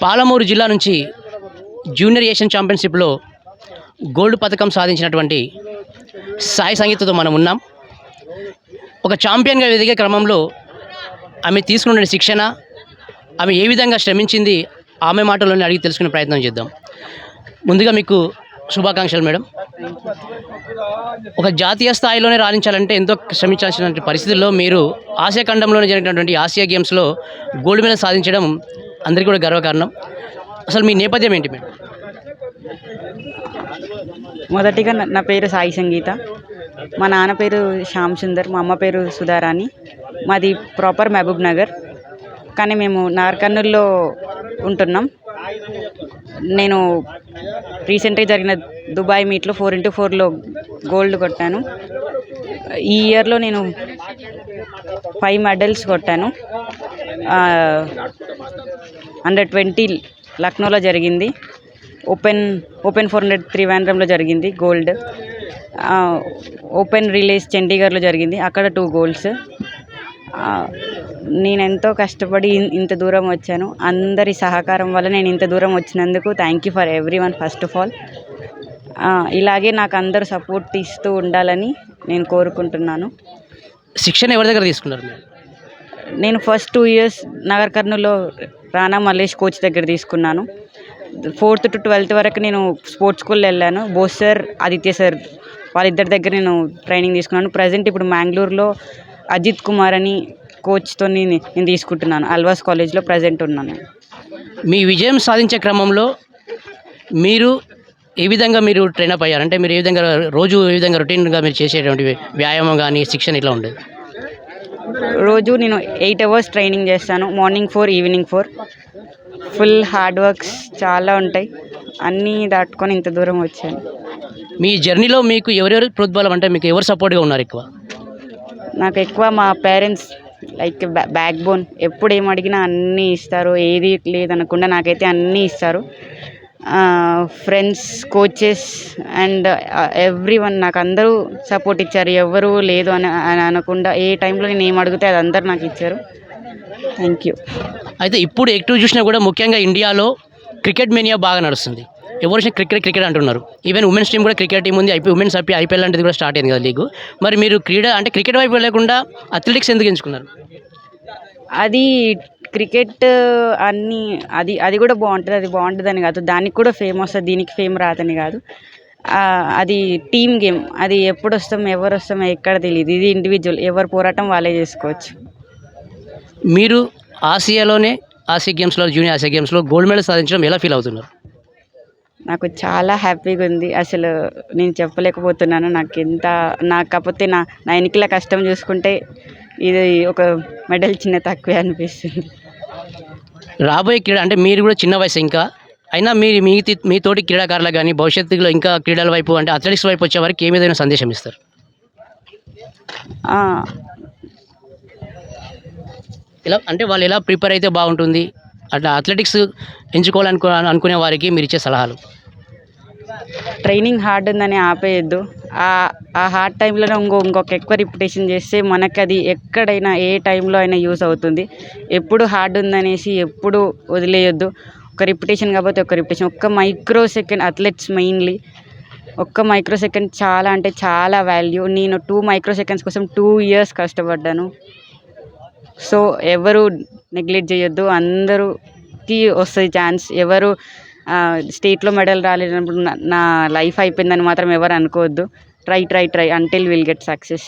పాలమూరు జిల్లా నుంచి junior Asian ఛాంపియన్షిప్లో gold పథకం సాధించినటువంటి సాయి సంగీతతో మనం ఉన్నాం. ఒక ఛాంపియన్గా ఎదిగే క్రమంలో ఆమె తీసుకున్న శిక్షణ, ఆమె ఏ విధంగా శ్రమించింది, ఆమె మాటల్లోనే అడిగి తెలుసుకునే ప్రయత్నం చేద్దాం. ముందుగా మీకు శుభాకాంక్షలు మేడం. ఒక జాతీయ స్థాయిలోనే రాణించాలంటే ఎంతో శ్రమించాల్సిన పరిస్థితుల్లో మీరు ఆసియా ఖండంలోనే జరిగినటువంటి ఆసియా గేమ్స్లో గోల్డ్ మెడల్ సాధించడం అందరికీ కూడా గర్వకారణం. అసలు మీ నేపథ్యం ఏంటి మేడం? మొదటిగా నా పేరు సాయి సంగీత. మా నాన్న పేరు శ్యామ్ సుందర్, మా అమ్మ పేరు సుధారాణి. మాది ప్రాపర్ మహబూబ్ నగర్, కానీ మేము నార్కర్నూల్లో ఉంటున్నాం. నేను రీసెంట్గా జరిగిన దుబాయ్ మీట్లో 4x4లో గోల్డ్ కొట్టాను. ఈ ఇయర్లో నేను 5 మెడల్స్ కొట్టాను. అండర్-20 లక్నోలో జరిగింది. ఓపెన్ 400 త్రివేంద్రంలో జరిగింది గోల్డ్. ఓపెన్ రిలేస్ చండీగఢ్లో జరిగింది, అక్కడ 2 గోల్డ్స్. నేను ఎంతో కష్టపడి ఇంత దూరం వచ్చాను. అందరి సహకారం వల్ల నేను ఇంత దూరం వచ్చినందుకు thank you for everyone. First of all ఇలాగే నాకు అందరూ సపోర్ట్ ఇస్తూ ఉండాలని నేను కోరుకుంటున్నాను. శిక్షణ ఎవరి దగ్గర తీసుకున్నారు? నేను ఫస్ట్ 2 ఇయర్స్ నగర్ కర్నూల్లో రానా మల్లేష్ కోచ్ దగ్గర తీసుకున్నాను. 4th to 12th వరకు నేను స్పోర్ట్స్ స్కూల్లో వెళ్ళాను. బోస్ సార్, ఆదిత్య సార్ వాళ్ళిద్దరి దగ్గర నేను ట్రైనింగ్ తీసుకున్నాను. ప్రజెంట్ ఇప్పుడు మ్యాంగ్లూరులో అజిత్ కుమార్ అని కోచ్తో నేను తీసుకుంటున్నాను. అల్వాస్ కాలేజ్లో ప్రజెంట్ ఉన్నాను. మీ విజయం సాధించే క్రమంలో మీరు ఏ విధంగా మీరు ట్రైనప్ అయ్యారు? అంటే మీరు ఏ విధంగా రోజు ఏ విధంగా రొటీన్గా మీరు చేసేటువంటి వ్యాయామం కానీ శిక్షణ ఇట్లా ఉండేది? రోజు నేను 8 hours ట్రైనింగ్ చేస్తాను. Morning 4, evening 4. Full hard works చాలా ఉంటాయి. అన్నీ దాటుకొని ఇంత దూరం వచ్చాను. మీ జర్నీలో మీకు ఎవరెవరు ప్రోద్బలం, అంటే మీకు ఎవరు సపోర్ట్గా ఉన్నారు ఎక్కువ? నాకు ఎక్కువ మా పేరెంట్స్ లైక్ బ్యాక్ బోన్. ఎప్పుడు ఏం అడిగినా అన్నీ ఇస్తారు, ఏది లేదనకుండా నాకైతే అన్నీ ఇస్తారు. ఫ్రెండ్స్, కోచెస్ అండ్ ఎవ్రీవన్ నాకు అందరూ సపోర్ట్ ఇచ్చారు. ఎవరు లేదు అని అనకుండా ఏ టైంలో నేను ఏం అడిగితే అది అందరు నాకు ఇచ్చారు. Thank you. అయితే ఇప్పుడు ఎక్కువ చూసినా కూడా ముఖ్యంగా ఇండియాలో క్రికెట్ మేనియా బాగా నడుస్తుంది. ఎవరు క్రికెట్ అంటున్నారు. ఈవెన్ ఉమెన్స్ టీం కూడా క్రికెట్ టీం ఉంది. ఉమెన్స్ ఐపీఎల్ లాంటిది కూడా స్టార్ట్ అయింది కదా లీగు. మరి మీరు క్రికెట్ వైపు వెళ్ళకుండా అథ్లెటిక్స్ ఎందుకు ఎంచుకున్నారు? అది క్రికెట్ అన్నీ అది కూడా బాగుంటుంది. అది బాగుంటుందని కాదు, దానికి కూడా ఫేమ్ వస్తుంది, దీనికి ఫేమ్ రాదని కాదు. అది టీమ్ గేమ్. అది ఎప్పుడు వస్తాం, ఎవరు వస్తామో ఎక్కడ తెలియదు. ఇది ఇండివిజువల్, ఎవరు పోరాటం వాళ్ళే చేసుకోవచ్చు. మీరు ఆసియా గేమ్స్లో జూనియర్ ఆసియా గేమ్స్లో గోల్డ్ మెడల్ సాధించడం ఎలా ఫీల్ అవుతున్నారు? నాకు చాలా హ్యాపీగా ఉంది. అసలు నేను చెప్పలేకపోతున్నాను. నాకు కాకపోతే నా వెనకల కష్టం చూసుకుంటే ఇది ఒక మెడల్ చిన్న తక్కువే అనిపిస్తుంది. రాబోయే క్రీడ అంటే మీరు కూడా చిన్న వయసు ఇంకా అయినా మీరు మీ తోటి క్రీడాకారులకు కానీ భవిష్యత్తులో ఇంకా క్రీడల వైపు అంటే అథ్లెటిక్స్ వైపు వచ్చే వారికి ఏ విధమైన సందేశం ఇస్తారు? ఇలా అంటే వాళ్ళు ఎలా ప్రిపేర్ అయితే బాగుంటుంది, అట్లా అథ్లెటిక్స్ అనుకునే వారికి మీరు ఇచ్చే సలహాలు? ట్రైనింగ్ హార్డ్ ఉందని ఆపేయద్దు. ఆ హార్డ్ టైంలోనే ఇంకొక ఎక్కువ రిపిటేషన్ చేస్తే మనకు అది ఎక్కడైనా ఏ టైంలో అయినా యూస్ అవుతుంది. ఎప్పుడు హార్డ్ ఉందనేసి ఎప్పుడు వదిలేయొద్దు. ఒక రిపిటేషన్ కాకపోతే ఒక రిపిటేషన్, ఒక్క మైక్రో సెకండ్ అథ్లెట్స్ మెయిన్లీ ఒక్క మైక్రో సెకండ్ చాలా అంటే చాలా వాల్యూ. నేను 2 మైక్రో సెకండ్స్ కోసం 2 years కష్టపడ్డాను. సో ఎవరు నెగ్లెక్ట్ చేయొద్దు. అందరికి వస్తుంది ఛాన్స్. ఎవరు స్టేట్లో మెడల్ రాలేనప్పుడు నా లైఫ్ అయిపోయిందని మాత్రం ఎవరు అనుకోవద్దు. Try until will get success.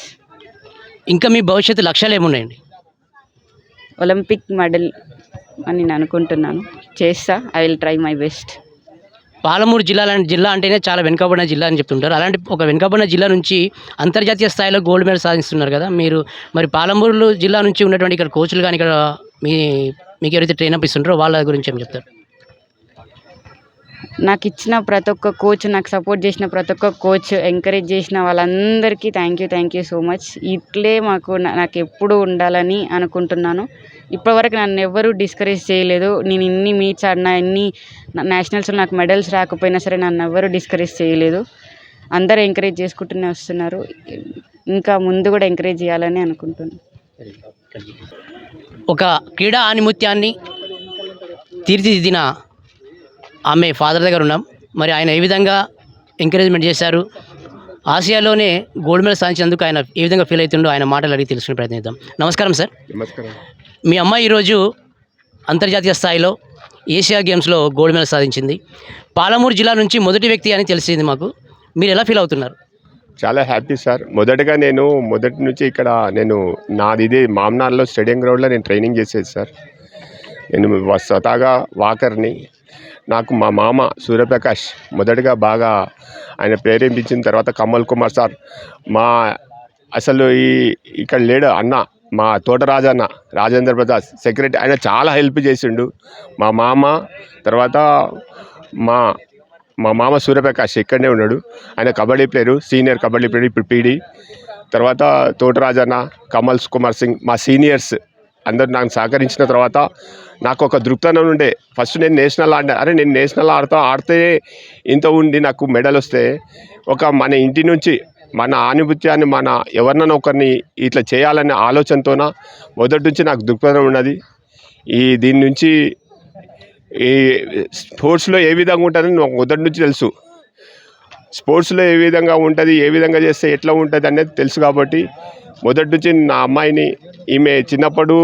ఇంకా మీ భవిష్యత్తు లక్ష్యాలు ఏమున్నాయండి? ఒలింపిక్ మెడల్ అని నేను అనుకుంటున్నాను. చేస్తా. I will try my best. Palamuru జిల్లా అంటేనే చాలా వెనుకబడిన జిల్లా అని చెప్తుంటారు. అలాంటి ఒక వెనుకబడిన జిల్లా నుంచి అంతర్జాతీయ స్థాయిలో గోల్డ్ మెడల్ సాధిస్తున్నారు కదా మీరు. మరి పాలమూరు జిల్లా నుంచి ఉన్నటువంటి ఇక్కడ కోచ్లు కానీ ఇక్కడ మీకు ఎవరైతే ట్రైనప్ ఇస్తుంటారో వాళ్ళ గురించి ఏం చెప్తారు? నాకు ఇచ్చిన ప్రతి ఒక్క కోచ్, నాకు సపోర్ట్ చేసిన ప్రతి ఒక్క కోచ్, ఎంకరేజ్ చేసిన వాళ్ళందరికీ థ్యాంక్ యూ సో మచ్. ఇట్లే నాకు ఎప్పుడు ఉండాలని అనుకుంటున్నాను. ఇప్పటివరకు నన్ను ఎవరు డిస్కరేజ్ చేయలేదు. నేను ఇన్ని మీట్స్ ఆడినా, ఇన్ని నేషనల్స్లో నాకు మెడల్స్ రాకపోయినా సరే నన్ను ఎవరు డిస్కరేజ్ చేయలేదు. అందరూ ఎంకరేజ్ చేసుకుంటూనే వస్తున్నారు. ఇంకా ముందు కూడా ఎంకరేజ్ చేయాలని అనుకుంటున్నాను. ఒక క్రీడా ఆణిముత్యాన్ని తీర్చిదిద్దిన ఆమె ఫాదర్ దగ్గర ఉన్నాం. మరి ఆయన ఏ విధంగా ఎంకరేజ్మెంట్ చేశారు, ఆసియాలోనే గోల్డ్ మెడల్ సాధించినందుకు ఆయన ఏ విధంగా ఫీల్ అవుతుండో ఆయన మాటలు అడిగి తెలుసుకునే ప్రయత్నిద్దాం. నమస్కారం సార్. నమస్కారం. మీ అమ్మాయి ఈరోజు అంతర్జాతీయ స్థాయిలో ఏషియా గేమ్స్లో గోల్డ్ మెడల్ సాధించింది. పాలమూరు జిల్లా నుంచి మొదటి వ్యక్తి అని తెలిసింది మాకు. మీరు ఎలా ఫీల్ అవుతున్నారు? చాలా హ్యాపీ సార్. మొదటగా మొదటి నుంచి ఇక్కడ నాది ఇదే మామ్నార్లో స్టేడియం గ్రౌండ్లో నేను ట్రైనింగ్ చేసేది సార్. నేను స్వతహాగా వాకర్ని. నాకు మా మామ సూర్యప్రకాష్ మొదటగా బాగా ఆయన ప్రేరేపించిన తర్వాత కమల్ కుమార్ సార్ అసలు ఇక్కడ లేడు అన్న, మా తోటరాజన్న రాజేంద్ర ప్రసాద్ సెక్రటరీ, ఆయన చాలా హెల్ప్ చేసిండు. మా మామ తర్వాత మా మామ సూర్యప్రకాష్ ఇక్కడనే ఉన్నాడు. ఆయన kabaddi player, senior kabaddi player, ఇప్పుడు పీడీ. తర్వాత తోటరాజన్న, కమల్ కుమార్ సింగ్, మా సీనియర్స్ అందరూ నాకు సహకరించిన తర్వాత నాకు ఒక దృక్పథం ఉండే. ఫస్ట్ నేను నేషనల్ ఆడినా, నేను నేషనల్ ఆడితే ఇంత ఉండి నాకు మెడల్ వస్తే మన ఇంటి నుంచి మన ఆనుభూత్యాన్ని ఎవరినైనా ఒకరిని ఇట్లా చేయాలనే ఆలోచనతోన మొదటి నుంచి నాకు దృక్పథం ఉన్నది. దీని నుంచి ఈ స్పోర్ట్స్లో ఏ విధంగా ఉంటుందని నాకు మొదటి నుంచి తెలుసు. స్పోర్ట్స్లో ఏ విధంగా ఉంటుంది, ఏ విధంగా చేస్తే ఎట్లా ఉంటుంది అనేది తెలుసు. కాబట్టి మొదటి నుంచి నా అమ్మాయిని, ఈమె చిన్నప్పుడు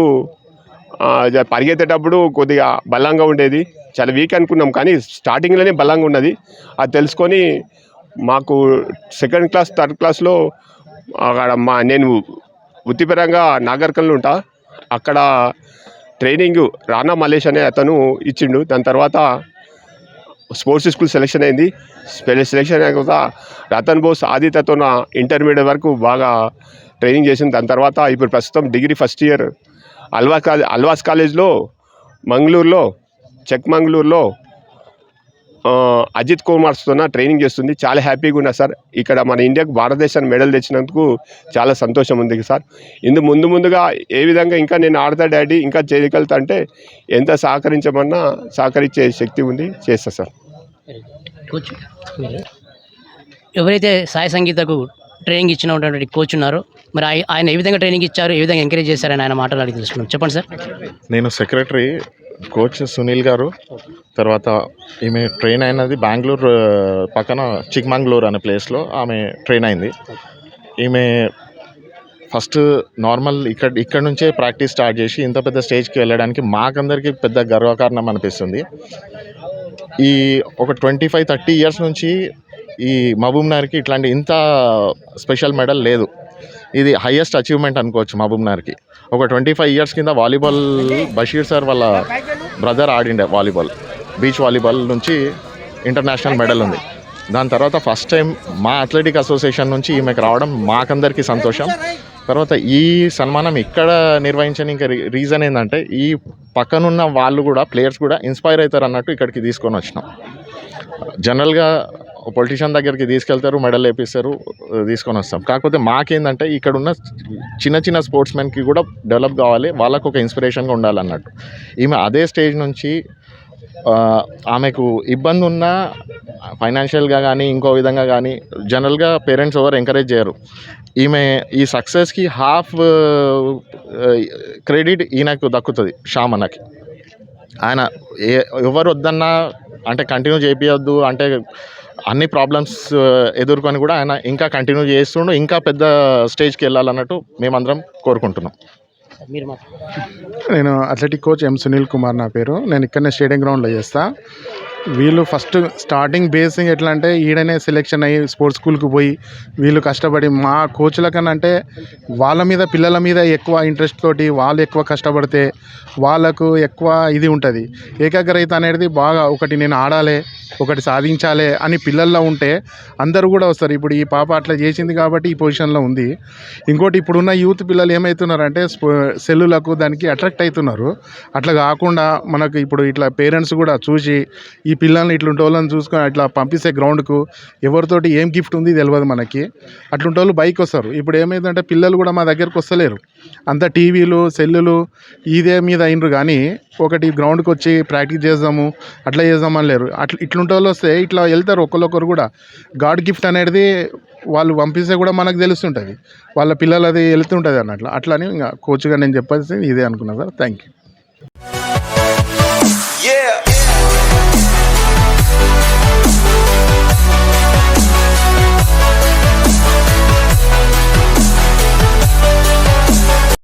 పరిగెత్తేటప్పుడు కొద్దిగా బలంగా ఉండేది, చాలా వీక్ అనుకున్నాం, కానీ స్టార్టింగ్లోనే బలంగా ఉన్నది. అది తెలుసుకొని మాకు సెకండ్ క్లాస్ థర్డ్ క్లాస్లో అక్కడ నేను వృత్తిపరంగా నాగర్కర్నూలు ఉంటా, అక్కడ ట్రైనింగ్ రానా మలేష్ అనే అతను ఇచ్చిండు. దాని తర్వాత స్పోర్ట్స్ స్కూల్ సెలెక్షన్ అయింది. సెలెక్షన్ అయిన తర్వాత రతన్ బోస్ ఆదిత్యతో ఇంటర్మీడియట్ వరకు బాగా ట్రైనింగ్ చేసింది. దాని తర్వాత ఇప్పుడు ప్రస్తుతం డిగ్రీ ఫస్ట్ ఇయర్ అల్వాస్ కాలేజ్లో మంగళూరులో చెక్మంగళూరులో అజిత్ కుమార్స్తో ట్రైనింగ్ చేస్తుంది. చాలా హ్యాపీగా ఉన్నా సార్. ఇక్కడ మన ఇండియాకు భారతదేశాన్ని మెడల్ తెచ్చినందుకు చాలా సంతోషం ఉంది సార్. ముందుగా ఏ విధంగా ఇంకా నేను ఆడతా డాడీ, ఇంకా చేయగలుగుతా అంటే ఎంత సహకరించమన్నా సహకరించే శక్తి ఉంది, చేస్తా సార్. కోచ్ ఎవరైతే సాయి సంగీతకు ట్రైనింగ్ ఇచ్చినటువంటి కోచ్ ఉన్నారో, మరి ఆయన ఏ విధంగా ట్రైనింగ్ ఇచ్చారు, ఏ విధంగా ఎంకరేజ్ చేశారని ఆయన మాటలు అడిగి తెలుసుకున్నాం. చెప్పండి సార్. నేను సెక్రటరీ, కోచ్ సునీల్ గారు. తర్వాత ఈమె ట్రైన్ అయినది బెంగళూరు పక్కన చిక్మంగళూరు అనే ప్లేస్లో ఆమె ట్రైన్ అయింది. ఈమె ఫస్ట్ నార్మల్ ఇక్కడ నుంచే ప్రాక్టీస్ స్టార్ట్ చేసి ఇంత పెద్ద స్టేజ్కి వెళ్ళడానికి మాకందరికీ పెద్ద గర్వకారణం అనిపిస్తుంది. ఒక 25-30 ఇయర్స్ నుంచి ఈ మహబూబ్నగర్కి ఇట్లాంటి ఇంత స్పెషల్ మెడల్ లేదు. ఇది హైయెస్ట్ అచీవ్మెంట్ అనుకోవచ్చు మహబూబ్నగర్కి. ఒక 25 ఇయర్స్ కింద వాలీబాల్ బషీర్ సార్ వాళ్ళ బ్రదర్ ఆడిండే వాలీబాల్, బీచ్ వాలీబాల్ నుంచి ఇంటర్నేషనల్ మెడల్ ఉంది. దాని తర్వాత ఫస్ట్ టైం మా అథ్లెటిక్ అసోసియేషన్ నుంచి ఈమెకు రావడం మాకందరికీ సంతోషం. తర్వాత ఈ సన్మానం ఇక్కడ నిర్వహించని ఇంకా రీజన్ ఏంటంటే ఈ పక్కనున్న వాళ్ళు కూడా, ప్లేయర్స్ కూడా ఇన్స్పైర్ అవుతారు అన్నట్టు ఇక్కడికి తీసుకొని వచ్చినాం. జనరల్గా పొలిటీషియన్ దగ్గరికి తీసుకెళ్తారు, మెడల్ వేపిస్తారు, తీసుకొని వస్తాం. కాకపోతే మాకేందంటే ఇక్కడ ఉన్న చిన్న స్పోర్ట్స్ మెన్కి కూడా డెవలప్ కావాలి, వాళ్ళకు ఒక ఇన్స్పిరేషన్గా ఉండాలన్నట్టు. ఈమె అదే స్టేజ్ నుంచి ఆమెకు ఇబ్బంది ఉన్నా ఫైనాన్షియల్గా కానీ ఇంకో విధంగా కానీ జనరల్గా పేరెంట్స్ ఎవరు ఎంకరేజ్ చేయరు. ఈమె ఈ సక్సెస్కి హాఫ్ క్రెడిట్ ఈయనకు దక్కుతుంది, శ్యామ్ అన్నకి. ఆయన ఎవరు వద్దన్నా అంటే కంటిన్యూ చేయించద్దు అంటే అన్ని ప్రాబ్లమ్స్ ఎదుర్కొని కూడా ఆయన ఇంకా కంటిన్యూ చేస్తుండు, ఇంకా పెద్ద స్టేజ్కి వెళ్ళాలన్నట్టు మేమందరం కోరుకుంటున్నాం. నేను అథ్లెటిక్ కోచ్ ఎం సునీల్ కుమార్ నా పేరు. నేను ఇక్కడనే స్టేడియం గ్రౌండ్లో చేస్తా. వీళ్ళు ఫస్ట్ స్టార్టింగ్ బేసింగ్ ఎట్లా అంటే ఈడనే సెలెక్షన్ అయ్యి స్పోర్ట్స్ స్కూల్కి పోయి వీళ్ళు కష్టపడి, మా కోచ్ల కన్నా అంటే వాళ్ళ మీద పిల్లల మీద ఎక్కువ ఇంట్రెస్ట్ తోటి వాళ్ళు ఎక్కువ కష్టపడితే వాళ్ళకు ఎక్కువ ఇది ఉంటుంది, ఏకాగ్రత అనేది బాగా. ఒకటి నేను ఆడాలి, ఒకటి సాధించాలి అని పిల్లల్లో ఉంటే అందరూ కూడా వస్తారు. ఇప్పుడు ఈ పాప అట్లా చేసింది కాబట్టి ఈ పొజిషన్లో ఉంది. ఇంకోటి ఇప్పుడున్న యూత్ పిల్లలు ఏమవుతున్నారంటే సెల్లులకు దానికి అట్రాక్ట్ అవుతున్నారు. అట్లా కాకుండా మనకు ఇప్పుడు ఇట్లా పేరెంట్స్ కూడా చూసి ఈ పిల్లల్ని ఇట్లుంటే వాళ్ళని చూసుకొని అట్లా పంపిస్తే గ్రౌండ్కు ఎవరితోటి ఏం గిఫ్ట్ ఉంది తెలియదు మనకి. అట్లుంటే వాళ్ళు బైక్ వస్తారు. ఇప్పుడు ఏమైందంటే పిల్లలు కూడా మా దగ్గరకు వస్తలేరు, అంతా టీవీలు సెల్లులు ఇదే మీద అయినరు. కానీ ఒకటి గ్రౌండ్కి వచ్చి ప్రాక్టీస్ చేద్దాము అట్లా చేద్దామని లేరు. ఇట్లుంటే వాళ్ళు వస్తే ఇట్లా వెళ్తారు ఒకరొకరు కూడా. గాడ్ గిఫ్ట్ అనేది వాళ్ళు పంపిస్తే కూడా మనకు తెలుస్తుంటుంది, వాళ్ళ పిల్లలు అది వెళ్తుంటుంది అన్నట్లు. అట్లని ఇంకా కోచ్గా నేను చెప్పాల్సింది ఇదే అనుకున్నాను సార్. Thank you. Yeah.